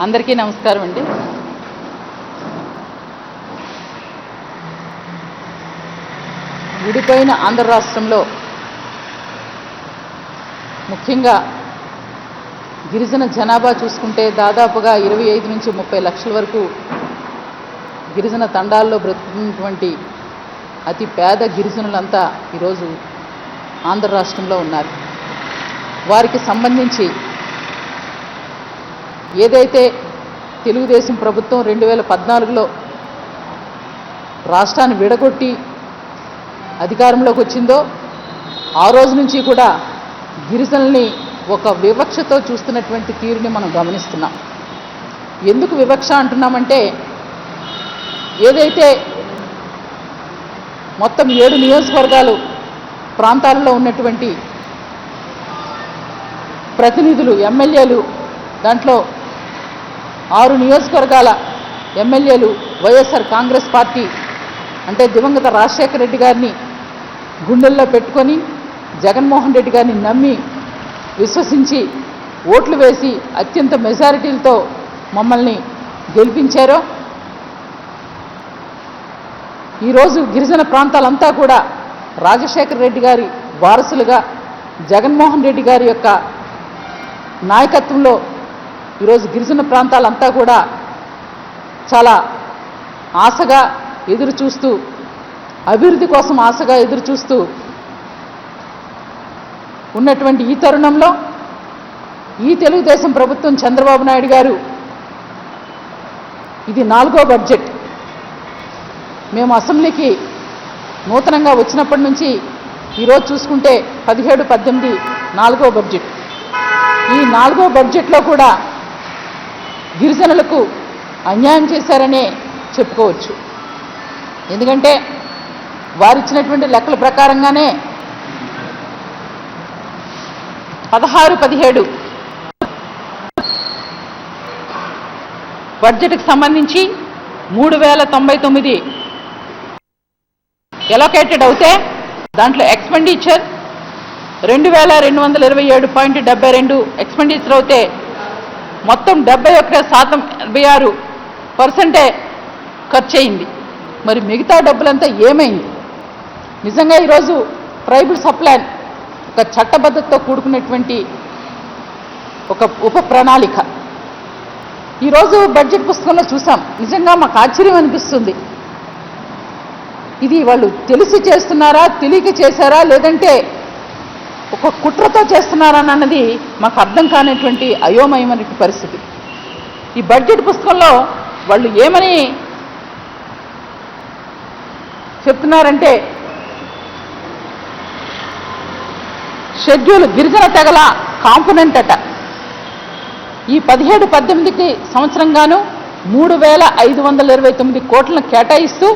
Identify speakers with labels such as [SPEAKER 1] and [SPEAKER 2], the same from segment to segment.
[SPEAKER 1] అందరికీ నమస్కారం అండి. విడిపోయిన ఆంధ్ర రాష్ట్రంలో ముఖ్యంగా గిరిజన జనాభా చూసుకుంటే దాదాపుగా 25 నుంచి 30 లక్షల వరకు గిరిజన తండాల్లో బ్రతుకుతున్నటువంటి అతి పేద గిరిజనులంతా ఈరోజు ఆంధ్ర రాష్ట్రంలో ఉన్నారు. వారికి సంబంధించి ఏదైతే తెలుగుదేశం ప్రభుత్వం 2014లో రాష్ట్రాన్ని విడగొట్టి అధికారంలోకి వచ్చిందో ఆ రోజు నుంచి కూడా గిరిజనుల్ని ఒక వివక్షతో చూస్తున్నటువంటి తీరుని మనం గమనిస్తున్నాం. ఎందుకు వివక్ష అంటున్నామంటే, ఏదైతే మొత్తం 7 నియోజకవర్గాలు ప్రాంతాల్లో ఉన్నటువంటి ప్రతినిధులు ఎమ్మెల్యేలు, దాంట్లో 6 నియోజకవర్గాల ఎమ్మెల్యేలు వైఎస్ఆర్ కాంగ్రెస్ పార్టీ అంటే దివంగత రాజశేఖర రెడ్డి గారిని గుండెల్లో పెట్టుకొని జగన్మోహన్ రెడ్డి గారిని నమ్మి విశ్వసించి ఓట్లు వేసి అత్యంత మెజారిటీలతో మమ్మల్ని గెలిపించారో, ఈరోజు గిరిజన ప్రాంతాలంతా కూడా రాజశేఖర రెడ్డి గారి వారసులుగా జగన్మోహన్ రెడ్డి గారి యొక్క నాయకత్వంలో ఈరోజు గిరిజన ప్రాంతాలంతా కూడా చాలా ఆశగా ఎదురు చూస్తూ, అభివృద్ధి కోసం ఆశగా ఎదురు చూస్తూ ఉన్నటువంటి ఈ తరుణంలో ఈ తెలుగుదేశం ప్రభుత్వం చంద్రబాబు నాయుడు గారు ఇది 4వ బడ్జెట్. మేము అసెంబ్లీకి నూతనంగా వచ్చినప్పటి నుంచి ఈరోజు చూసుకుంటే 17-18 4వ బడ్జెట్. ఈ 4వ బడ్జెట్లో కూడా గిరిజనులకు అన్యాయం చేశారనే చెప్పుకోవచ్చు. ఎందుకంటే వారిచ్చినటువంటి లెక్కల ప్రకారంగానే 16-17 బడ్జెట్కి సంబంధించి 3099 ఎలొకేటెడ్ అవుతే దాంట్లో ఎక్స్పెండిచర్ 2227.72 ఎక్స్పెండిచర్ అవుతే మొత్తం 76% ఖర్చు అయింది. మరి మిగతా డబ్బులంతా ఏమైంది? నిజంగా ఈరోజు ట్రైబల్ సప్లాన్ ఒక చట్టబద్ధతతో కూడుకున్నటువంటి ఒక ఉప ప్రణాళిక ఈరోజు బడ్జెట్ పుస్తకంలో చూసాం. నిజంగా మాకు ఆశ్చర్యం అనిపిస్తుంది. ఇది వాళ్ళు తెలిసి చేస్తున్నారా, తెలియక చేశారా, లేదంటే ఒక కుట్రతో చేస్తున్నారా అన్నది మాకు అర్థం కానటువంటి అయోమయమైన పరిస్థితి. ఈ బడ్జెట్ పుస్తకంలో వాళ్ళు ఏమని చెప్తున్నారంటే, షెడ్యూల్ గిరిజన తెగల కాంపోనెంట్ అట ఈ 17-18 సంవత్సరంగాను 3529 కోట్లను కేటాయిస్తూ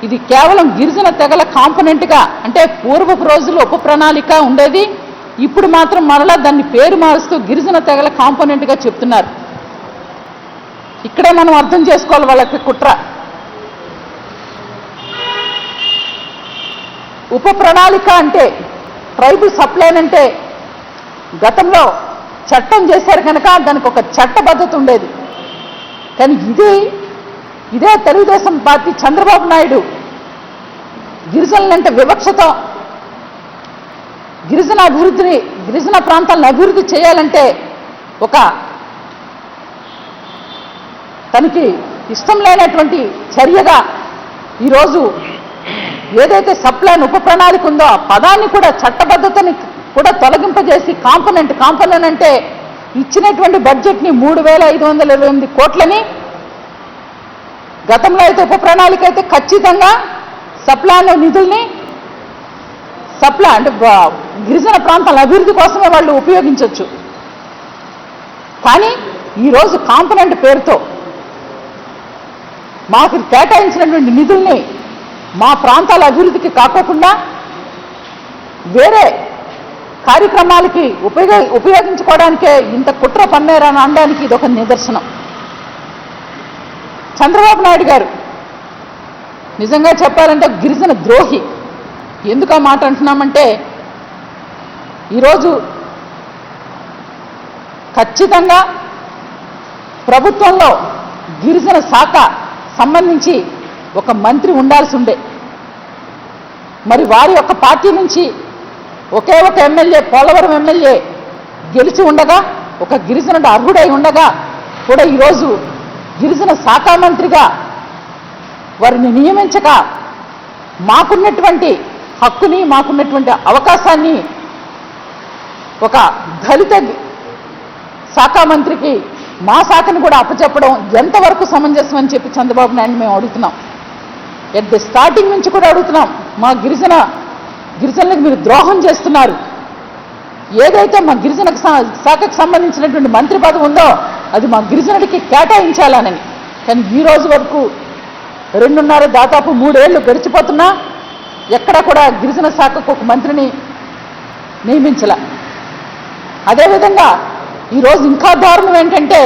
[SPEAKER 1] ఇది కేవలం గిరిజన తెగల కాంపోనెంట్గా, అంటే పూర్వపు రోజుల్లో ఉప ప్రణాళిక ఉండేది, ఇప్పుడు మాత్రం మరలా దాన్ని పేరు మారుస్తూ గిరిజన తెగల కాంపోనెంట్గా చెప్తున్నారు. ఇక్కడే మనం అర్థం చేసుకోవాలి వాళ్ళకి కుట్ర. ఉప ప్రణాళిక అంటే, ట్రైబల్ సప్లైన్ అంటే గతంలో చట్టం చేశారు కనుక దానికి ఒక చట్టబద్ధత ఉండేది. కానీ ఇదే తెలుగుదేశం పార్టీ చంద్రబాబు నాయుడు గిరిజనులంటే వివక్షతో గిరిజన ప్రాంతాలను అభివృద్ధి చేయాలంటే ఒక తనకి ఇష్టం లేనటువంటి చర్యగా ఈరోజు ఏదైతే సప్లైన్ ఉప ప్రణాళిక ఉందో ఆ పదాన్ని కూడా, చట్టబద్ధతని కూడా తొలగింపజేసి కాంపోనెంట్ అంటే ఇచ్చినటువంటి బడ్జెట్ని 3528 కోట్లని, గతంలో అయితే ఉప ప్రణాళిక అయితే ఖచ్చితంగా సప్లైన్ నిధుల్ని అంటే గిరిజన ప్రాంతాల అభివృద్ధి కోసమే వాళ్ళు ఉపయోగించవచ్చు. కానీ ఈరోజు కాంపోనెంట్ పేరుతో మాకు కేటాయించినటువంటి నిధుల్ని మా ప్రాంతాల అభివృద్ధికి కాకోకుండా వేరే కార్యక్రమాలకి ఉపయోగించుకోవడానికే ఇంత కుట్ర పన్నారని అనడానికి ఇది ఒక నిదర్శనం. చంద్రబాబు నాయుడు గారు నిజంగా చెప్పాలంటే గిరిజన ద్రోహి. ఎందుకు ఆ మాట అంటున్నామంటే, ఈరోజు ఖచ్చితంగా ప్రభుత్వంలో గిరిజన శాఖ సంబంధించి ఒక మంత్రి ఉండాల్సి ఉండే. మరి వారి యొక్క పార్టీ నుంచి ఒకే ఒక ఎమ్మెల్యే, పోలవరం ఎమ్మెల్యే గెలిచి ఉండగా, ఒక గిరిజనుడు అర్హుడై ఉండగా కూడా ఈరోజు గిరిజన శాఖ మంత్రిగా వారిని నియమించక మాకున్నటువంటి హక్కుని, మాకున్నటువంటి అవకాశాన్ని ఒక దళిత శాఖ మంత్రికి మా శాఖను కూడా అప్పచెప్పడం ఎంతవరకు సమంజసం అని చెప్పి చంద్రబాబు నాయుడు మేము అడుగుతున్నాం. ఎట్ ది స్టార్టింగ్ నుంచి కూడా అడుగుతున్నాం, మా గిరిజనులకు మీరు ద్రోహం చేస్తున్నారు. ఏదైతే మా గిరిజన శాఖకు సంబంధించినటువంటి మంత్రి పదవి ఉందో అది మా గిరిజనుడికి కేటాయించాలని. కానీ ఈ రోజు వరకు 2.5 దాదాపు 3 ఏళ్ళు గడిచిపోతున్నా ఎక్కడా కూడా గిరిజన శాఖకు ఒక మంత్రిని నియమించాల. అదేవిధంగా ఈరోజు ఇంకా దారుణం ఏంటంటే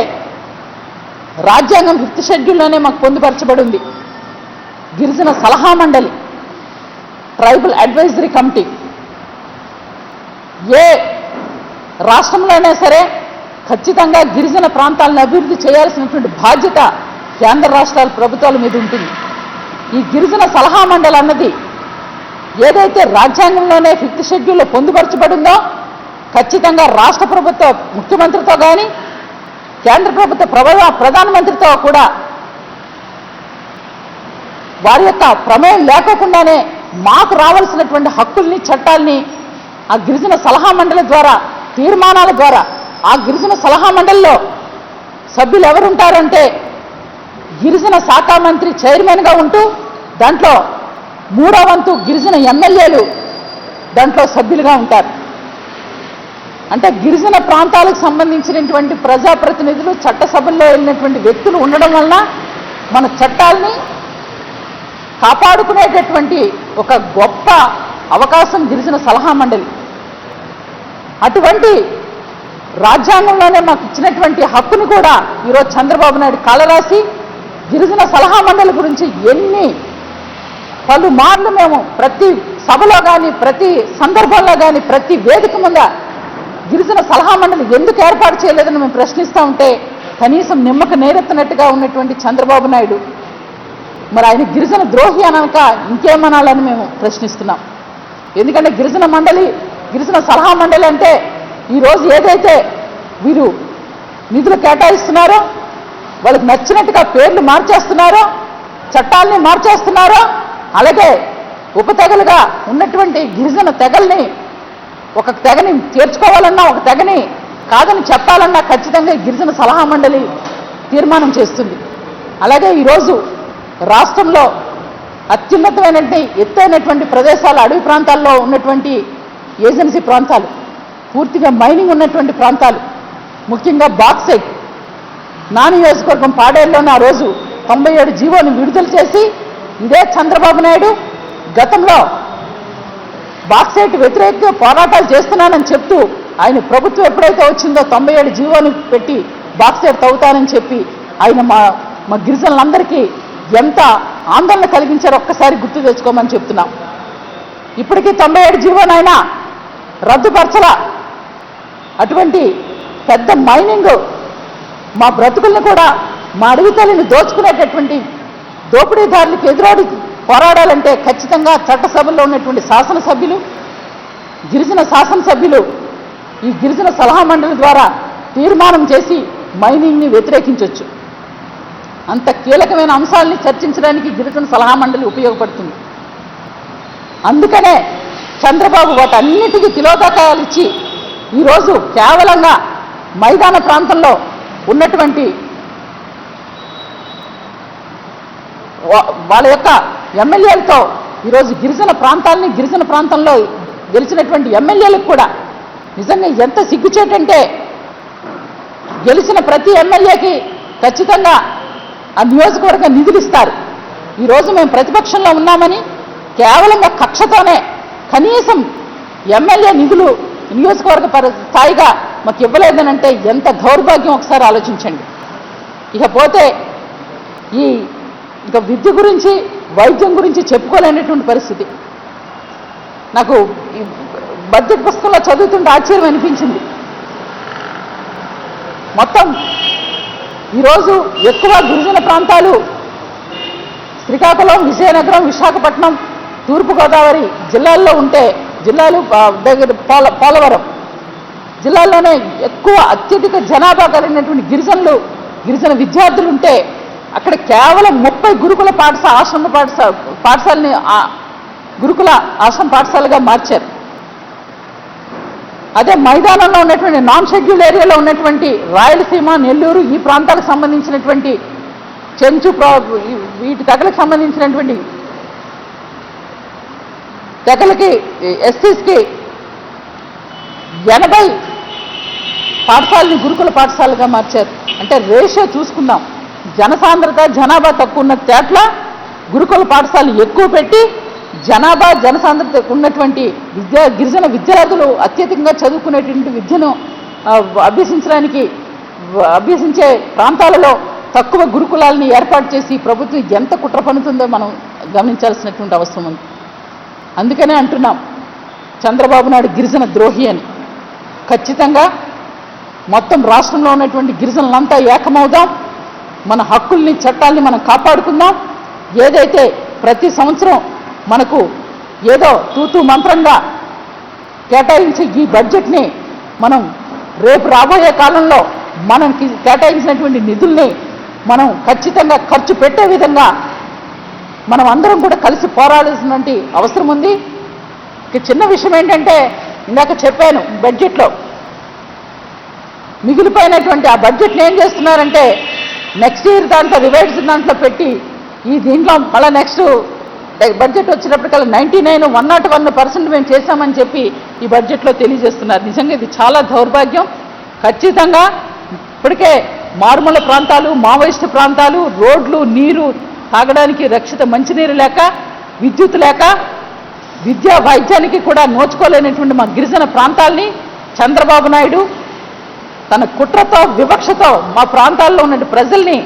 [SPEAKER 1] రాజ్యాంగం 5th షెడ్యూల్లోనే మాకు పొందుపరచబడి ఉంది గిరిజన సలహా మండలి, ట్రైబల్ అడ్వైజరీ కమిటీ. ఏ రాష్ట్రంలోనే సరే ఖచ్చితంగా గిరిజన ప్రాంతాలను అభివృద్ధి చేయాల్సినటువంటి బాధ్యత కేంద్ర రాష్ట్రాల ప్రభుత్వాల మీద ఉంటుంది. ఈ గిరిజన సలహా మండలి అన్నది ఏదైతే రాజ్యాంగంలోనే 5th షెడ్యూల్లో పొందుపరచబడిందో ఖచ్చితంగా రాష్ట్ర ప్రభుత్వ ముఖ్యమంత్రితో కానీ కేంద్ర ప్రభుత్వ ప్రధానమంత్రితో కూడా వారి యొక్క ప్రమేయం లేకోకుండానే మాకు రావాల్సినటువంటి హక్కుల్ని, చట్టాలని ఆ గిరిజన సలహా మండలి ద్వారా, తీర్మానాల ద్వారా, ఆ గిరిజన సలహా మండలిలో సభ్యులు ఎవరుంటారంటే గిరిజన శాఖ మంత్రి చైర్మన్గా ఉంటూ దాంట్లో 3వ వంతు గిరిజన ఎమ్మెల్యేలు దాంట్లో సభ్యులుగా ఉంటారు. అంటే గిరిజన ప్రాంతాలకు సంబంధించినటువంటి ప్రజాప్రతినిధులు, చట్టసభల్లో వెళ్ళినటువంటి వ్యక్తులు ఉండడం వలన మన చట్టాలని కాపాడుకునేటటువంటి ఒక గొప్ప అవకాశం గిరిజన సలహా మండలి. అటువంటి రాజ్యాంగంలోనే మాకు ఇచ్చినటువంటి హక్కుని కూడా ఈరోజు చంద్రబాబు నాయుడు కాలరాసి గిరిజన సలహా మండలి గురించి పలుమార్లు మేము ప్రతి సభలో కానీ, ప్రతి సందర్భంలో కానీ, ప్రతి వేదిక ముందు గిరిజన సలహా మండలి ఎందుకు ఏర్పాటు చేయలేదని మేము ప్రశ్నిస్తూ ఉంటే కనీసం నిమ్మక నేరెత్తినట్టుగా ఉన్నటువంటి చంద్రబాబు నాయుడు మరి ఆయన గిరిజన ద్రోహి అనక ఇంకేమనాలని మేము ప్రశ్నిస్తున్నాం. ఎందుకంటే గిరిజన సలహా మండలి అంటే ఈరోజు ఏదైతే వీరు నిధులు కేటాయిస్తున్నారో, వాళ్ళకి నచ్చినట్టుగా పేర్లు మార్చేస్తున్నారో, చట్టాలని మార్చేస్తున్నారో, అలాగే ఉపతెగలుగా ఉన్నటువంటి గిరిజన తెగల్ని ఒక తెగని చేర్చుకోవాలన్నా, ఒక తెగని కాదని చెప్పాలన్నా ఖచ్చితంగా గిరిజన సలహా మండలి తీర్మానం చేస్తుంది. అలాగే ఈరోజు రాష్ట్రంలో అత్యున్నతమైనటువంటి ఎత్తైనటువంటి ప్రదేశాలు, అడవి ప్రాంతాల్లో ఉన్నటువంటి ఏజెన్సీ ప్రాంతాలు, పూర్తిగా మైనింగ్ ఉన్నటువంటి ప్రాంతాలు, ముఖ్యంగా బాక్సైట్ నా నియోజకవర్గం పాడేరులోనే ఆ రోజు 97 జీవోని విడుదల చేసి ఇదే చంద్రబాబు నాయుడు గతంలో బాక్సైట్ వ్యతిరేక పోరాటాలు చేస్తున్నానని చెప్తూ ఆయన ప్రభుత్వం ఎప్పుడైతే వచ్చిందో 97 జీవోని పెట్టి బాక్సైట్ తవ్వుతానని చెప్పి ఆయన మా గిరిజనులందరికీ ఎంత ఆందోళన కలిగించారో ఒక్కసారి గుర్తు తెచ్చుకోమని చెప్తున్నాం. ఇప్పటికీ 97 జీవోనైనా రద్దుపరచల. అటువంటి పెద్ద మైనింగ్ మా బ్రతుకులను కూడా, మా అడవి తల్లిని దోచుకునేటటువంటి దోపిడీదారులకు ఎదురాడి పోరాడాలంటే ఖచ్చితంగా చట్టసభల్లో ఉన్నటువంటి శాసనసభ్యులు, గిరిజన శాసనసభ్యులు ఈ గిరిజన సలహా మండలి ద్వారా తీర్మానం చేసి మైనింగ్ని వ్యతిరేకించవచ్చు. అంత కీలకమైన అంశాలని చర్చించడానికి గిరిజన సలహా మండలి ఉపయోగపడుతుంది. అందుకనే చంద్రబాబు వాటన్నిటికీ తిలోదకాలు ఇచ్చి ఈరోజు కేవలంగా మైదాన ప్రాంతంలో ఉన్నటువంటి వాళ్ళ యొక్క ఎమ్మెల్యేలతో ఈరోజు గిరిజన ప్రాంతంలో గెలిచినటువంటి ఎమ్మెల్యేలకు కూడా నిజంగా ఎంత సిగ్గుచేటంటే గెలిచిన ప్రతి ఎమ్మెల్యేకి ఖచ్చితంగా ఆ నియోజకవర్గ నిధులు ఇస్తారు. ఈరోజు మేము ప్రతిపక్షంలో ఉన్నామని కేవలం కక్షతోనే కనీసం ఎమ్మెల్యే నిధులు నియోజకవర్గ స్థాయిగా మాకు ఇవ్వలేదనంటే ఎంత దౌర్భాగ్యం ఒకసారి ఆలోచించండి. ఇకపోతే ఇక విద్య గురించి, వైద్యం గురించి చెప్పుకోలేనటువంటి పరిస్థితి. నాకు బడ్జెట్ పుస్తకంలో చదువుతుంటే ఆశ్చర్యం అనిపించింది. మొత్తం ఈరోజు ఎక్కువ గిరిజన ప్రాంతాలు శ్రీకాకుళం, విజయనగరం, విశాఖపట్నం, తూర్పుగోదావరి జిల్లాల్లో ఉంటే దగ్గర పోలవరం జిల్లాల్లోనే ఎక్కువ అత్యధిక జనాభా కలిగినటువంటి గిరిజన విద్యార్థులు ఉంటే అక్కడ కేవలం 30 గురుకుల ఆశ్రమ పాఠశాలని గురుకుల ఆశ్రమ పాఠశాలగా మార్చారు. అదే మైదానంలో ఉన్నటువంటి నాన్ షెడ్యూల్ ఏరియాలో ఉన్నటువంటి రాయలసీమ, నెల్లూరు ఈ ప్రాంతాలకు సంబంధించినటువంటి చెంచు వీటి తెగలకు సంబంధించినటువంటి తెగలకి ఎస్సీస్కి 80 పాఠశాలని గురుకుల పాఠశాలగా మార్చారు. అంటే రేషియో చూసుకుందాం, జనసాంద్రత జనాభా తక్కువ ఉన్న తేట్ల గురుకుల పాఠశాలలు ఎక్కువ పెట్టి జనసాంద్రత ఉన్నటువంటి గిరిజన విద్యార్థులు అత్యధికంగా చదువుకునేటువంటి విద్యను అభ్యసించే ప్రాంతాలలో తక్కువ గురుకులాలని ఏర్పాటు చేసి ప్రభుత్వం ఎంత కుట్ర పన్నుతుందో మనం గమనించాల్సినటువంటి అవసరం ఉంది. అందుకనే అంటున్నాం చంద్రబాబు నాయుడు గిరిజన ద్రోహి అని. ఖచ్చితంగా మొత్తం రాష్ట్రంలో ఉన్నటువంటి గిరిజనులంతా ఏకమవుదాం, మన హక్కుల్ని చట్టాలని మనం కాపాడుకుందాం. ఏదైతే ప్రతి సంవత్సరం మనకు ఏదో తూతూ మంత్రంగా కేటాయించే ఈ బడ్జెట్ని మనం రేపు రాబోయే కాలంలో మనకి కేటాయించినటువంటి నిధుల్ని మనం ఖచ్చితంగా ఖర్చు పెట్టే విధంగా మనం అందరం కూడా కలిసి పోరాడాల్సినటువంటి అవసరం ఉంది. చిన్న విషయం ఏంటంటే ఇందాక చెప్పాను, బడ్జెట్లో మిగిలిపోయినటువంటి ఆ బడ్జెట్ని ఏం చేస్తున్నారంటే నెక్స్ట్ ఇయర్ దాంట్లో రివైజ్డ్ దాంట్లో పెట్టి దీంట్లో మళ్ళీ నెక్స్ట్ బడ్జెట్ వచ్చినప్పటికల్లా 101% మేము చేశామని చెప్పి ఈ బడ్జెట్లో తెలియజేస్తున్నారు. నిజంగా ఇది చాలా దౌర్భాగ్యం. ఖచ్చితంగా ఇప్పటికే మారుమూల ప్రాంతాలు, మావోయిస్టు ప్రాంతాలు, రోడ్లు, నీరు తాగడానికి రక్షిత మంచినీరు లేక, విద్యుత్ లేక, విద్యా వైద్యానికి కూడా నోచుకోలేనటువంటి మా గిరిజన ప్రాంతాల్ని చంద్రబాబు నాయుడు తన కుట్రతో, వివక్షతో మా ప్రాంతాల్లో ఉన్న ప్రజల్ని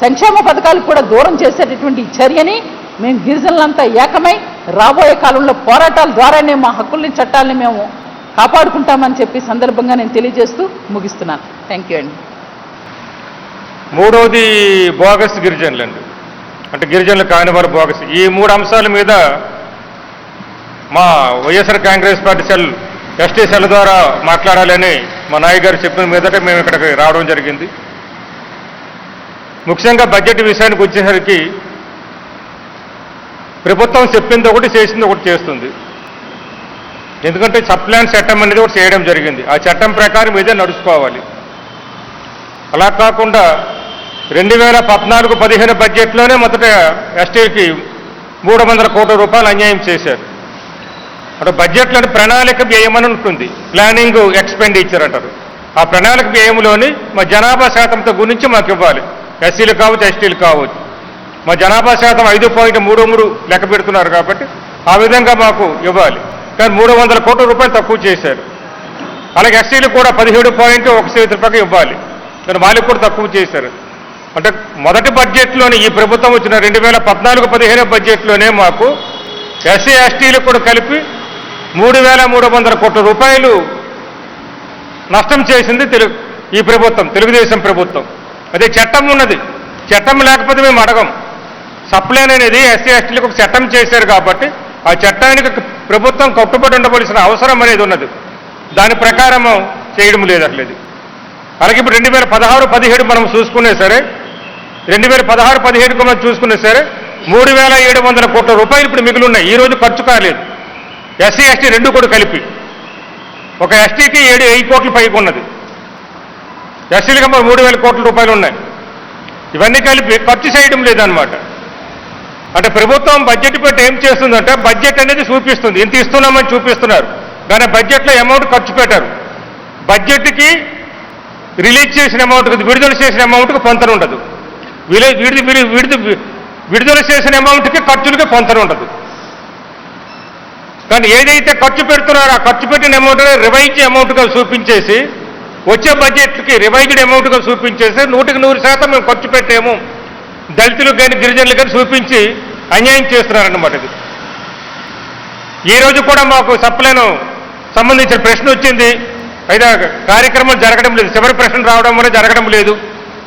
[SPEAKER 1] సంక్షేమ పథకాలకు కూడా దూరం చేసేటటువంటి చర్యని మేము గిరిజనులంతా ఏకమై రాబోయే కాలంలో పోరాటాల ద్వారానే మా హక్కుల్ని, చట్టాలని మేము కాపాడుకుంటామని చెప్పి సందర్భంగా నేను తెలియజేస్తూ ముగిస్తున్నాను. థ్యాంక్ యూ అండి.
[SPEAKER 2] మూడవది బోగస్ గిరిజనులండి, అంటే గిరిజనులు కానివారు బోగస్. ఈ 3 అంశాల మీద మా YSR Congress party cell, ST cell ద్వారా మాట్లాడాలని మా నాయక్ గారు చెప్పిన మీదట మేము ఇక్కడికి రావడం జరిగింది. ముఖ్యంగా బడ్జెట్ విషయానికి వచ్చేసరికి ప్రభుత్వం చెప్పింది ఒకటి, చేసింది ఒకటి చేస్తుంది. ఎందుకంటే సప్లాన్ చట్టం అనేది ఒకటి చేయడం జరిగింది. ఆ చట్టం ప్రకారం ఇదే నడుచుకోవాలి. అలా కాకుండా 2014-15 బడ్జెట్లోనే మొదట ఎస్టీకి 300 కోట్ల రూపాయలు అన్యాయం చేశారు. అంటే బడ్జెట్లో అంటే ప్రణాళిక వ్యయం అని ఉంటుంది, ప్లానింగ్ ఎక్స్పెండిచర్ అంటారు. ఆ ప్రణాళిక వ్యయంలోని మా జనాభా శాతంతో గురించి మాకు ఇవ్వాలి. ఎస్సీలు కావచ్చు, ఎస్టీలు కావచ్చు. మా జనాభా శాతం 5.33 లెక్క పెడుతున్నారు కాబట్టి ఆ విధంగా మాకు ఇవ్వాలి. కానీ 300 కోట్ల రూపాయలు తక్కువ చేశారు. అలాగే ఎస్టీలు కూడా 17.1 రూపాయలు ఇవ్వాలి, కానీ వాళ్ళకి కూడా తక్కువ చేశారు. అంటే మొదటి బడ్జెట్లోనే ఈ ప్రభుత్వం వచ్చిన 2014-15 బడ్జెట్లోనే మాకు ఎస్సీ ఎస్టీలకు కూడా కలిపి 3,300 కోట్ల రూపాయలు నష్టం చేసింది ఈ ప్రభుత్వం, తెలుగుదేశం ప్రభుత్వం. అదే చట్టం ఉన్నది, చట్టం లేకపోతే మేము అడగం. సప్లైన్ అనేది ఎస్సీ ఎస్టీలకు ఒక చట్టం చేశారు కాబట్టి ఆ చట్టానికి ప్రభుత్వం కట్టుబడి ఉండవలసిన అవసరం అనేది ఉన్నది. దాని ప్రకారం చేయడం లేదు అట్లేదు. అలాగే ఇప్పుడు 2016-17 మనం చూసుకునే సరే, 2016-17 మనం చూసుకునే సరే 3,700 కోట్ల రూపాయలు ఇప్పుడు మిగిలి ఉన్నాయి. ఈరోజు ఖర్చు కాలేదు. ఎస్సీ ఎస్టీ 2 కూడా కలిపి ఒక ఎస్టీకి 7 కోట్ల పైకి ఉన్నది, ఎస్సీలకి 3,000 కోట్ల రూపాయలు ఉన్నాయి. ఇవన్నీ కలిపి ఖర్చు చేయడం లేదనమాట. అంటే ప్రభుత్వం బడ్జెట్ పెట్టి ఏం చేస్తుందంటే బడ్జెట్ అనేది చూపిస్తుంది, ఇంత ఇస్తున్నామని చూపిస్తున్నారు, కానీ బడ్జెట్లో అమౌంట్ ఖర్చు పెట్టారు. బడ్జెట్కి రిలీజ్ చేసిన అమౌంట్కి, విడుదల చేసిన అమౌంట్కి పొంతన ఉండదు. విడుదల చేసిన అమౌంట్కి ఖర్చులకి పొంతన ఉండదు. కానీ ఏదైతే ఖర్చు పెడుతున్నారో ఆ ఖర్చు పెట్టిన అమౌంట్ రివైజ్ అమౌంట్గా చూపించేసి, వచ్చే బడ్జెట్కి రివైజ్డ్ అమౌంట్గా చూపించేసి 100% మేము ఖర్చు పెట్టాము దళితులకు కానీ గిరిజనులు కానీ చూపించి అన్యాయం చేస్తున్నారన్నమాట. ఇది ఈరోజు కూడా మాకు సప్లైను సంబంధించిన ప్రశ్న వచ్చింది, అయితే కార్యక్రమాలు జరగడం లేదు. చివరి ప్రశ్న రావడం వల్ల జరగడం లేదు.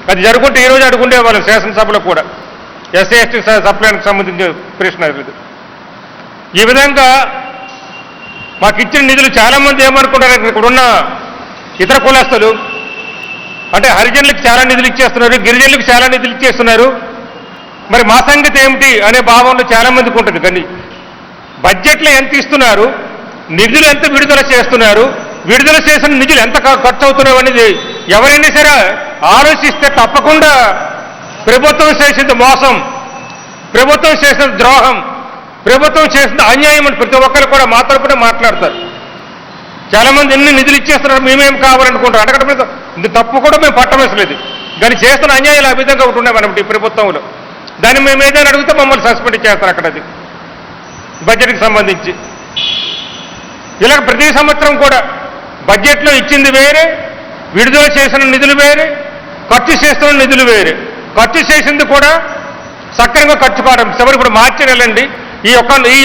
[SPEAKER 2] అది జరుగుంటే ఈ రోజు అడుగుండే వాళ్ళు శాసనసభలో కూడా ఎస్సీ ఎస్టీ సప్లైకి సంబంధించిన ప్రశ్న ఇది. ఈ విధంగా మాకు ఇచ్చిన నిధులు చాలామంది ఏమనుకుంటారు, ఇక్కడ ఉన్న ఇతర కులస్తులు అంటే హరిజనులకు చాలా నిధులు ఇచ్చేస్తున్నారు, గిరిజనులకు చాలా నిధులు ఇచ్చేస్తున్నారు, మరి మా సంగతి ఏమిటి అనే భావంలో చాలా మందికి ఉంటుంది. కానీ బడ్జెట్లో ఎంత ఇస్తున్నారు, నిధులు ఎంత విడుదల చేస్తున్నారు, విడుదల చేసిన నిధులు ఎంత ఖర్చు అవుతున్నావు అనేది ఎవరైనా సరే ఆలోచిస్తే తప్పకుండా ప్రభుత్వం చేసిన మోసం, ప్రభుత్వం చేసిన ద్రోహం, ప్రభుత్వం చేసిన అన్యాయం అని ప్రతి ఒక్కరు కూడా మా తరపున మాట్లాడతారు. చాలా మంది ఎన్ని నిధులు ఇచ్చేస్తున్నారు, మేమేం కావాలనుకుంటారు. అడగడం మీద ఇది తప్పు కూడా మేము పట్టమేసలేదు, కానీ చేస్తున్న అన్యాయాలు ఆ విధంగా ఉంటున్నాయి మనం ఈ ప్రభుత్వంలో. దాన్ని మేము ఏదైనా అడిగితే మమ్మల్ని సస్పెండ్ చేస్తారు అక్కడ. అది బడ్జెట్కి సంబంధించి ఇలా ప్రతి సంవత్సరం కూడా బడ్జెట్లో ఇచ్చింది వేరే, విడుదల చేసిన నిధులు వేరే, ఖర్చు చేస్తున్న నిధులు వేరే. ఖర్చు చేసింది కూడా సక్రమంగా ఖర్చు కావడం. చివరి ఇప్పుడు మార్చి నెలండి, ఈ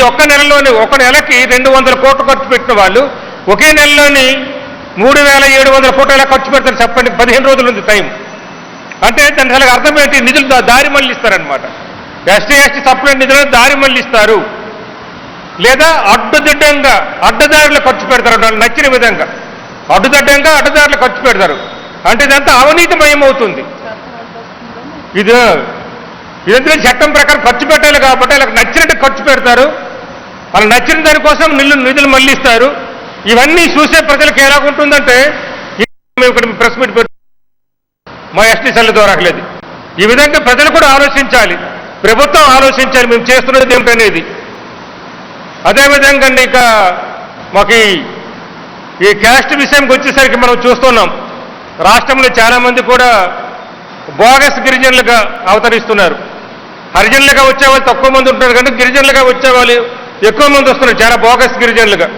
[SPEAKER 2] ఒక్క నెలలోని ఒక నెలకి 200 కోట్లు ఖర్చు పెట్టిన వాళ్ళు ఒకే నెలలోని 3700 కోట్లు ఎలా ఖర్చు పెడతారు చెప్పండి. 15 రోజులు ఉంది టైం. అంటే దాని అసలు అర్థం ఏంటి, నిధులు దారి మళ్ళిస్తారనమాట. ఎస్టీ సప్లై నిధులను దారి మళ్ళిస్తారు, లేదా అడ్డదారులు ఖర్చు పెడతారు. వాళ్ళు నచ్చిన విధంగా అడ్డదారులు ఖర్చు పెడతారు. అంటే ఇదంతా అవినీతిమయం అవుతుంది. ఇదంతా చట్టం ప్రకారం ఖర్చు పెట్టాలి కాబట్టి వాళ్ళకి నచ్చినట్టు ఖర్చు పెడతారు. వాళ్ళు నచ్చిన దానికోసం నిధులు మళ్ళిస్తారు. ఇవన్నీ చూసే ప్రజలకు ఎలాగుంటుందంటే, మేము ఇక్కడ ప్రెస్ మీట్ పెట్టి మా ఎస్టీ సెల్ ద్వారా లేదు. ఈ విధంగా ప్రజలు కూడా ఆలోచించాలి, ప్రభుత్వం ఆలోచించాలి మేము చేస్తున్నది ఏమిటనేది. అదేవిధంగా ఇక మాకు ఈ క్యాస్ట్ విషయంకి వచ్చేసరికి మనం చూస్తున్నాం, రాష్ట్రంలో చాలామంది కూడా బోగస్ గిరిజనులుగా అవతరిస్తున్నారు. హరిజనులుగా వచ్చేవాళ్ళు తక్కువ మంది ఉంటున్నారు, కానీ గిరిజనులుగా వచ్చేవాళ్ళు ఎక్కువ మంది వస్తున్నారు, చాలా బోగస్ గిరిజనులుగా.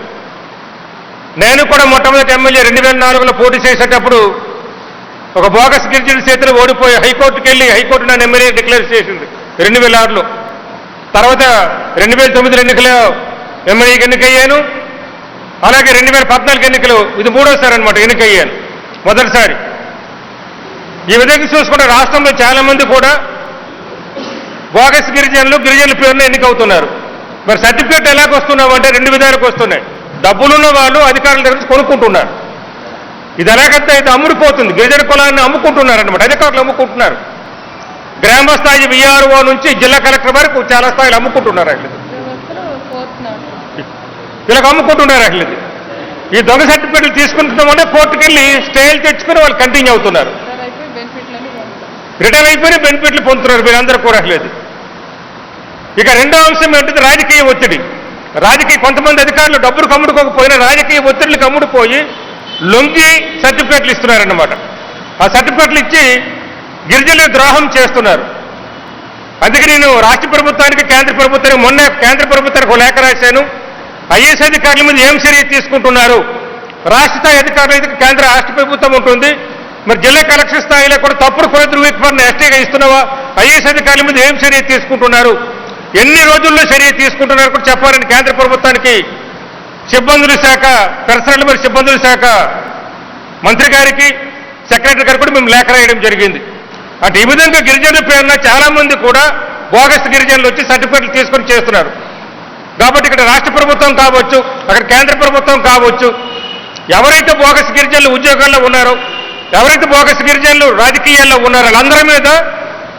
[SPEAKER 2] నేను కూడా మొట్టమొదటి ఎమ్మెల్యే 2004లో పోటీ చేసేటప్పుడు ఒక బోగస్ గిరిజన చేతిలో ఓడిపోయి హైకోర్టుకి వెళ్ళి హైకోర్టు నన్ను ఎమ్మెల్యే డిక్లేర్ చేసింది 2006లో. తర్వాత 2009 ఎన్నికలో ఎమ్మెల్యేకి ఎన్నికయ్యాను. అలాగే 2014 ఎన్నికలు ఇది 3వసారి అనమాట ఎన్నికయ్యాను, మొదటిసారి. ఈ విధంగా చూసుకుంటే రాష్ట్రంలో చాలా మంది కూడా బోగస్ గిరిజనుల పేరున ఎన్నికవుతున్నారు. మరి సర్టిఫికేట్ ఎలాగొస్తున్నావు అంటే 2 విధాలకు వస్తున్నాయి. డబ్బులున్న వాళ్ళు అధికారుల దగ్గర నుంచి కొనుక్కుంటున్నారు. ఇది ఎలాగంటే ఇది అమ్ముడిపోతుంది, గిరిజన కులాన్ని అమ్ముకుంటున్నారు అనమాట, అధికారులు అమ్ముకుంటున్నారు. గ్రామ స్థాయి విఆర్ఓ నుంచి జిల్లా కలెక్టర్ వరకు చాలా స్థాయిలు అమ్ముకుంటున్నారు. ఇలా అమ్ముకుంటున్నారు. అట్లది ఈ దొంగ సర్టిఫికేట్లు తీసుకుంటున్నాం వల్ల కోర్టుకు వెళ్ళి స్టేలు తెచ్చుకుని వాళ్ళు కంటిన్యూ అవుతున్నారు. రిటైర్ అయిపోయిన బెనిఫిట్లు పొందుతున్నారు మీరందరూ కూడా. అట్లేదు. ఇక రెండో అంశం ఏంటంటే రాజకీయ ఒత్తిడి. కొంతమంది అధికారులు డబ్బులు కమ్ముడుకోకపోయినా రాజకీయ ఒత్తిడికి అమ్ముడుపోయి లొంగి సర్టిఫికేట్లు ఇస్తున్నారన్నమాట. ఆ సర్టిఫికేట్లు ఇచ్చి గిరిజనులకు ద్రోహం చేస్తున్నారు. అందుకే నేను రాష్ట్ర ప్రభుత్వానికి కేంద్ర ప్రభుత్వానికి మొన్న కేంద్ర ప్రభుత్వానికి ఒక లేఖ రాశాను. ఐఏఎస్ అధికారుల మీద ఏం చర్య తీసుకుంటున్నారు, రాష్ట్ర స్థాయి అధికారులు అయితే కేంద్ర రాష్ట్ర ప్రభుత్వం ఉంటుంది, మరి జిల్లా కలెక్టర్ స్థాయిలో కూడా తప్పుడు కుల ధృవీకరణ ఎస్టీగా ఇస్తున్నావా, ఐఏఎస్ అధికారుల మీద ఏం చర్య తీసుకుంటున్నారు, ఎన్ని రోజుల్లో చర్య తీసుకుంటున్నారు కూడా చెప్పాలని కేంద్ర ప్రభుత్వానికి సిబ్బందుల శాఖ పర్సనల్ మరి సిబ్బందుల శాఖ మంత్రి గారికి సెక్రటరీ గారికి కూడా మేము లేఖ రాయడం జరిగింది. అంటే ఈ విధంగా గిరిజనుల పేరున చాలా మంది కూడా బోగస్ గిరిజనులు వచ్చి సర్టిఫికెట్లు తీసుకొని చేస్తున్నారు. కాబట్టి ఇక్కడ రాష్ట్ర ప్రభుత్వం కావచ్చు, అక్కడ కేంద్ర ప్రభుత్వం కావచ్చు, ఎవరైతే బోగస్ గిరిజనులు ఉద్యోగాల్లో ఉన్నారో, ఎవరైతే బోగస్ గిరిజనులు రాజకీయాల్లో ఉన్నారో వాళ్ళందరి మీద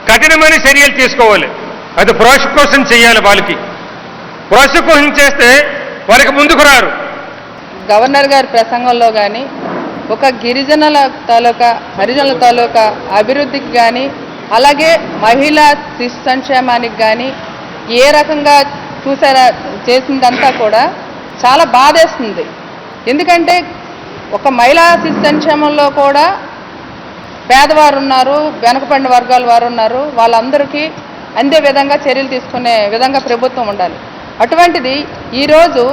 [SPEAKER 2] కఠినమైన చర్యలు తీసుకోవాలి. అది ప్రాసిక్యూషన్ చేయాలి. వాళ్ళకి ప్రాసిక్యూషన్ చేస్తే వాళ్ళకి ముందుకు రారు.
[SPEAKER 3] గవర్నర్ గారి ప్రసంగంలో కానీ ఒక గిరిజనుల తాలూకా హరిజనుల తాలూకా అభివృద్ధికి కానీ అలాగే మహిళా శిశు సంక్షేమానికి కానీ ఏ రకంగా చూసారా చేసిందంతా కూడా చాలా బాధేస్తుంది. ఎందుకంటే ఒక మహిళా శిశు సంక్షేమంలో కూడా పేదవారు ఉన్నారు, వెనకబడిన వర్గాల వారు ఉన్నారు. వాళ్ళందరికీ అందే విధంగా చర్యలు తీసుకునే విధంగా ప్రభుత్వం ఉండాలి. అటువంటిది ఈరోజు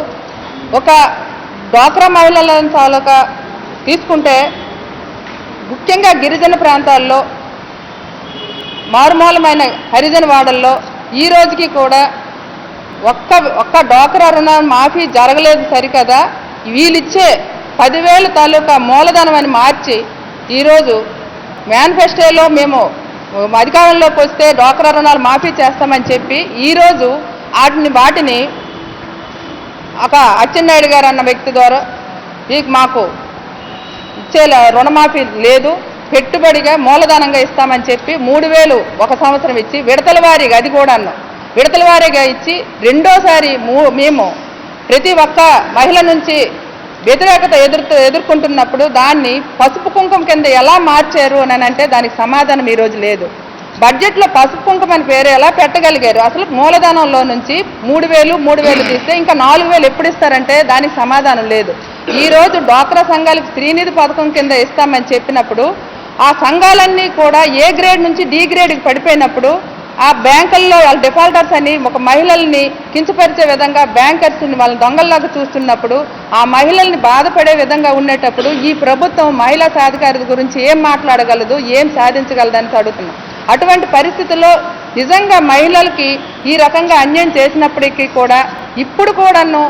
[SPEAKER 3] ఒక డ్వాక్రా మహిళల తాలూకా తీసుకుంటే ముఖ్యంగా గిరిజన ప్రాంతాల్లో మారుమూలమైన హరిజన వాడల్లో ఈ రోజుకి కూడా ఒక్క డ్వాక్రా రుణ మాఫీ జరగలేదు సరికదా, వీళ్ళిచ్చే 10,000 తాలూకా మూలధనం అని మార్చి ఈరోజు మేనిఫెస్టోలో మేము అధికారంలోకి వస్తే డ్వాక్రా రుణాలు మాఫీ చేస్తామని చెప్పి ఈరోజు వాటిని ఒక అచ్చెన్నాయుడు గారు అన్న వ్యక్తి ద్వారా మాకు ఇచ్చే రుణమాఫీ లేదు, పెట్టుబడిగా మూలధనంగా ఇస్తామని చెప్పి 3,000 ఒక సంవత్సరం ఇచ్చి విడతల వారీగా, అది కూడాను విడతల వారీగా ఇచ్చి రెండోసారి మేము ప్రతి ఒక్క మహిళ నుంచి వ్యతిరేకత ఎదుర్కొంటున్నప్పుడు దాన్ని పసుపు కుంకుమ కింద ఎలా మార్చారు అని అంటే దానికి సమాధానం ఈరోజు లేదు. బడ్జెట్లో పసుపు కుంకుమ అని పేరు ఎలా పెట్టగలిగారు? అసలు మూలధనంలో నుంచి 3,000 తీస్తే ఇంకా 4,000 ఎప్పుడు ఇస్తారంటే దానికి సమాధానం లేదు. ఈరోజు డ్వాక్రా సంఘాలకు శ్రీనిధి పథకం కింద ఇస్తామని చెప్పినప్పుడు ఆ సంఘాలన్నీ కూడా ఏ గ్రేడ్ నుంచి డి గ్రేడ్కి పడిపోయినప్పుడు ఆ బ్యాంకుల్లో వాళ్ళ డిఫాల్టర్స్ అని ఒక మహిళల్ని కించపరిచే విధంగా బ్యాంకర్స్ని వాళ్ళని దొంగల్లాగా చూస్తున్నప్పుడు ఆ మహిళల్ని బాధపడే విధంగా ఉండేటప్పుడు ఈ ప్రభుత్వం మహిళా సాధికారత గురించి ఏం మాట్లాడగలదు, ఏం సాధించగలదని అడుగుతున్నాం. అటువంటి పరిస్థితుల్లో నిజంగా మహిళలకి ఈ రకంగా అన్యాయం చేసినప్పటికీ కూడా ఇప్పుడు కూడాను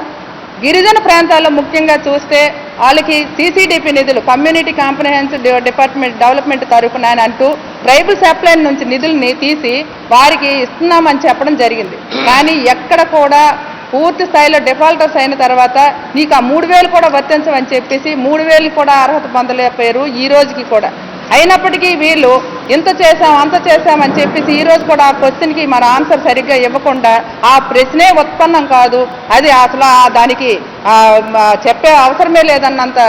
[SPEAKER 3] గిరిజన ప్రాంతాల్లో ముఖ్యంగా చూస్తే వాళ్ళకి CCDP నిధులు, కమ్యూనిటీ కాంప్రహెన్సివ్ డెవలప్మెంట్ తరఫున అంటూ ట్రైబల్ సప్లైన్ నుంచి నిధుల్ని తీసి వారికి ఇస్తున్నామని చెప్పడం జరిగింది. కానీ ఎక్కడ కూడా పూర్తి స్థాయిలో డిఫాల్టర్స్ అయిన తర్వాత నీకు ఆ 3,000 కూడా వర్తించమని చెప్పేసి 3,000 కూడా అర్హత పొందలేకపోయారు ఈ రోజుకి కూడా. అయినప్పటికీ వీళ్ళు ఇంత చేశాం అంత చేశామని చెప్పేసి ఈరోజు కూడా ఆ క్వశ్చన్కి మన ఆన్సర్ సరిగ్గా ఇవ్వకుండా ఆ ప్రశ్నే ఉత్పన్నం కాదు, అది అసలు దానికి చెప్పే అవసరమే లేదన్నంత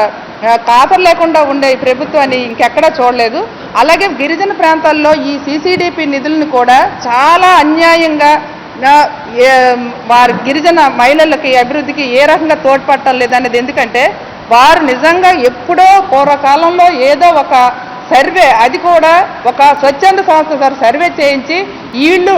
[SPEAKER 3] ఖాతరు లేకుండా ఉండే ఈ ప్రభుత్వాన్ని ఇంకెక్కడా చూడలేదు. అలాగే గిరిజన ప్రాంతాల్లో ఈ CCDP నిధులను కూడా చాలా అన్యాయంగా వారి గిరిజన మహిళలకి అభివృద్ధికి ఏ రకంగా తోడ్పడటం లేదనేది. ఎందుకంటే వారు నిజంగా ఎప్పుడో పూర్వకాలంలో ఏదో ఒక సర్వే, అది కూడా ఒక స్వచ్ఛంద సంస్థ సర్వే చేయించి వీళ్ళు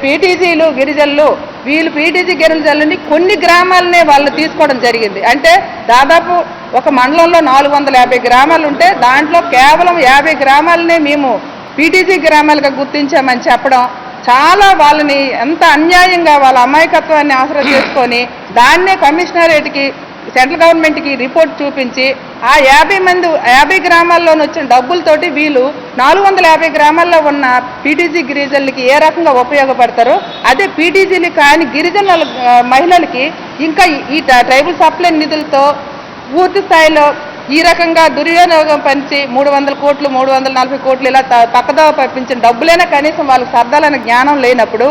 [SPEAKER 3] పీటీజీలు గిరిజనులు వీళ్ళు పీటీజీ గిరిజనులని కొన్ని గ్రామాలనే వాళ్ళు తీసుకోవడం జరిగింది. అంటే దాదాపు ఒక మండలంలో 450 గ్రామాలు ఉంటే దాంట్లో కేవలం 50 గ్రామాలనే మేము పీటీజీ గ్రామాలుగా గుర్తించామని చెప్పడం చాలా వాళ్ళని ఎంత అన్యాయంగా వాళ్ళ అమాయకత్వాన్ని ఆసరా చేసుకొని దాన్నే కమిషనరేట్కి సెంట్రల్ గవర్నమెంట్కి రిపోర్ట్ చూపించి ఆ 50 గ్రామాల్లోని వచ్చిన డబ్బులతోటి వీళ్ళు 450 గ్రామాల్లో ఉన్న పీటీజీ గిరిజనులకి ఏ రకంగా ఉపయోగపడతారో అదే పీటీజీలు కాని గిరిజన మహిళలకి ఇంకా ఈ ట్రైబల్ సప్లై నిధులతో పూర్తి స్థాయిలో ఈ రకంగా దుర్వినియోగం పంచి 300 కోట్లు 340 కోట్లు ఇలా పక్కదావ పంపించిన డబ్బులైనా కనీసం వాళ్ళకి సర్దాలనే జ్ఞానం లేనప్పుడు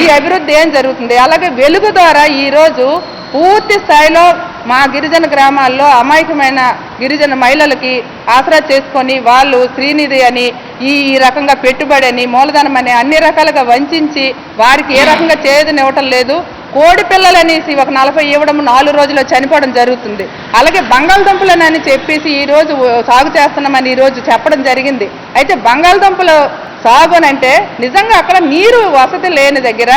[SPEAKER 3] ఈ అభివృద్ధి ఏం జరుగుతుంది? అలాగే వెలుగు ద్వారా ఈరోజు పూర్తి స్థాయిలో మా గిరిజన గ్రామాల్లో అమాయకమైన గిరిజన మహిళలకి ఆసరా చేసుకొని వాళ్ళు శ్రీనిధి అని ఈ రకంగా పెట్టుబడి అని మూలధనం అని అన్ని రకాలుగా వంచి వారికి ఏ రకంగా చేయదనివ్వటం లేదు. కోడి పిల్లలనేసి ఒక 40 ఇవ్వడం 4 రోజుల్లో చనిపోవడం జరుగుతుంది. అలాగే బంగాళదుంపలనని చెప్పేసి ఈరోజు సాగు చేస్తున్నామని ఈరోజు చెప్పడం జరిగింది. అయితే బంగాళదుంపలు సాగు అంటే నిజంగా అక్కడ నీరు వసతి లేని దగ్గర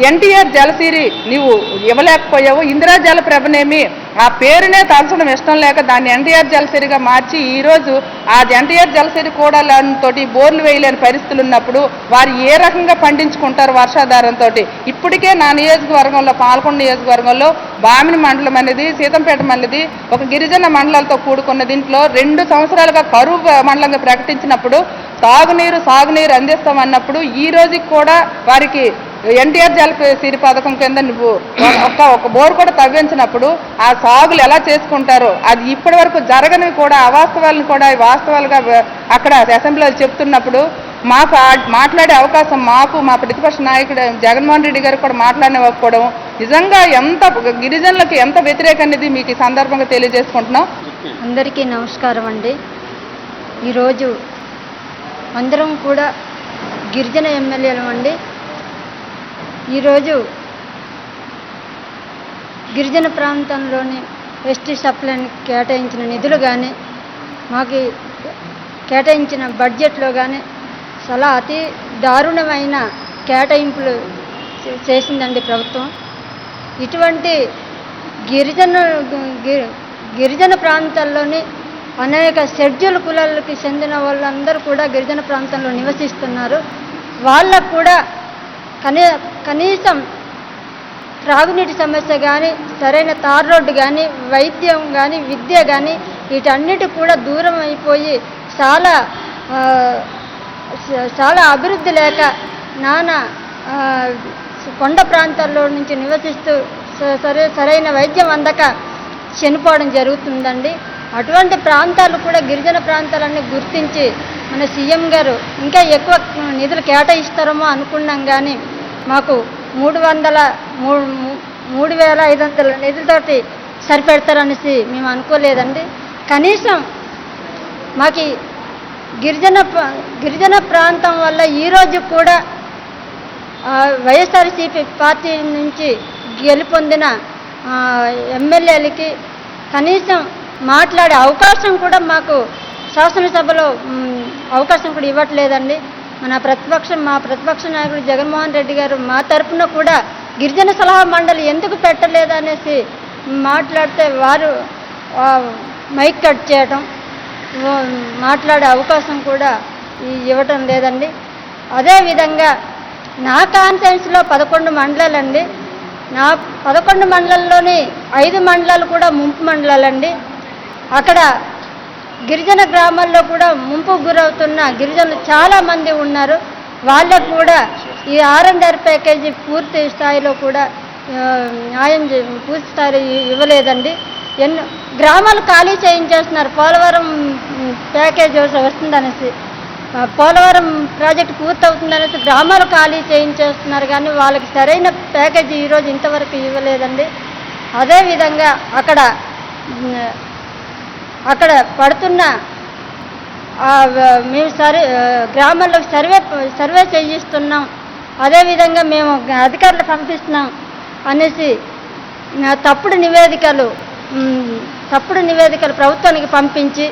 [SPEAKER 3] ఎన్టీఆర్ జలసిరి నీవు ఇవ్వలేకపోయావు. ఇందిరా జల ప్రభనేమి ఆ పేరునే తలచడం ఇష్టం లేక దాన్ని ఎన్టీఆర్ జలసిరిగా మార్చి ఈరోజు ఆ ఎన్టీఆర్ జలసిరి కూడా తోటి బోర్లు వేయలేని పరిస్థితులు ఉన్నప్పుడు వారు ఏ రకంగా పండించుకుంటారు వర్షాధారంతో? ఇప్పటికే నా నియోజకవర్గంలో పాల్గొండ నియోజకవర్గంలో బామిని మండలం అనేది సీతంపేట అనేది ఒక గిరిజన మండలాలతో కూడుకున్న దీంట్లో 2 సంవత్సరాలుగా కరువు మండలంగా ప్రకటించినప్పుడు సాగునీరు అందిస్తామన్నప్పుడు ఈ రోజుకి కూడా వారికి ఎన్టీఆర్ జలసిరి పథకం కింద నువ్వు ఒక బోరు కూడా తవ్వించినప్పుడు ఆ సాగులు ఎలా చేసుకుంటారో అది ఇప్పటి వరకు జరగనివి కూడా అవాస్తవాలను కూడా వాస్తవాలుగా అక్కడ అసెంబ్లీలో చెప్తున్నప్పుడు మాకు మాట్లాడే అవకాశం మాకు మా ప్రతిపక్ష నాయకుడు జగన్మోహన్ రెడ్డి గారు కూడా మాట్లాడనివ్వకపోవడం నిజంగా ఎంత గిరిజనులకు ఎంత వ్యతిరేకం అనేది మీకు ఈ సందర్భంగా తెలియజేసుకుంటున్నాం.
[SPEAKER 4] అందరికీ నమస్కారం అండి. ఈరోజు అందరం కూడా గిరిజన ఎమ్మెల్యేలు అండి. ఈరోజు గిరిజన ప్రాంతంలోని ఎస్టీ సప్లైని కేటాయించిన నిధులు కానీ మాకు కేటాయించిన బడ్జెట్లో కానీ చాలా అతి దారుణమైన కేటాయింపులు చేసిందండి ప్రభుత్వం. ఇటువంటి గిరిజన ప్రాంతాల్లోని అనేక షెడ్యూల్ కులాలకి చెందిన వాళ్ళందరూ కూడా గిరిజన ప్రాంతంలో నివసిస్తున్నారు. వాళ్ళకు కూడా కనీసం త్రాగునీటి సమస్య కానీ, సరైన తార్ రోడ్డు కానీ, వైద్యం కానీ, విద్య కానీ వీటన్నిటి కూడా దూరం అయిపోయి చాలా చాలా అభివృద్ధి లేక నానా కొండ ప్రాంతాల్లో నుంచి నివసిస్తూ సరైన వైద్యం అందక చనిపోవడం జరుగుతుందండి. అటువంటి ప్రాంతాలు కూడా గిరిజన ప్రాంతాలన్నీ గుర్తించి మన సీఎం గారు ఇంకా ఎక్కువ నిధులు కేటాయిస్తారేమో అనుకున్నాం, కానీ మాకు 3,500 నిధులతోటి సరిపెడతారనేసి మేము అనుకోలేదండి. కనీసం మాకు గిరిజన ప్రాంతం వల్ల ఈరోజు కూడా వైఎస్ఆర్సీపీ పార్టీ నుంచి గెలుపొందిన ఎమ్మెల్యేలకి కనీసం మాట్లాడే అవకాశం కూడా మాకు శాసనసభలో అవకాశం కూడా ఇవ్వట్లేదండి. మా ప్రతిపక్ష నాయకుడు జగన్మోహన్ రెడ్డి గారు మా తరఫున కూడా గిరిజన సలహా మండలి ఎందుకు పెట్టలేదనేసి మాట్లాడితే వారు మైక్ కట్ చేయటం, మాట్లాడే అవకాశం కూడా ఇవ్వటం లేదండి. అదేవిధంగా నా కాన్ఫరెన్స్లో 11 మండలాలండి. నా 11 మండలాల్లోని 5 మండలాలు కూడా ముంపు మండలాలండి. అక్కడ గిరిజన గ్రామాల్లో కూడా ముంపుకు గురవుతున్న గిరిజనులు చాలామంది ఉన్నారు. వాళ్ళకు కూడా ఈ R&R ప్యాకేజీ పూర్తి స్థాయిలో కూడా పూర్తి స్థాయిలో ఇవ్వలేదండి. గ్రామాలు ఖాళీ చేయించేస్తున్నారు. పోలవరం ప్యాకేజ్ వస్తుందనేసి, పోలవరం ప్రాజెక్టు పూర్తవుతుందనేసి గ్రామాలు ఖాళీ చేయించేస్తున్నారు, కానీ వాళ్ళకి సరైన ప్యాకేజీ ఈరోజు ఇంతవరకు ఇవ్వలేదండి. అదేవిధంగా అక్కడ పడుతున్న మేము గ్రామాల్లో సర్వే చేయిస్తున్నాం, అదేవిధంగా మేము అధికారులు పంపిస్తున్నాం అనేసి తప్పుడు నివేదికలు ప్రభుత్వానికి పంపించి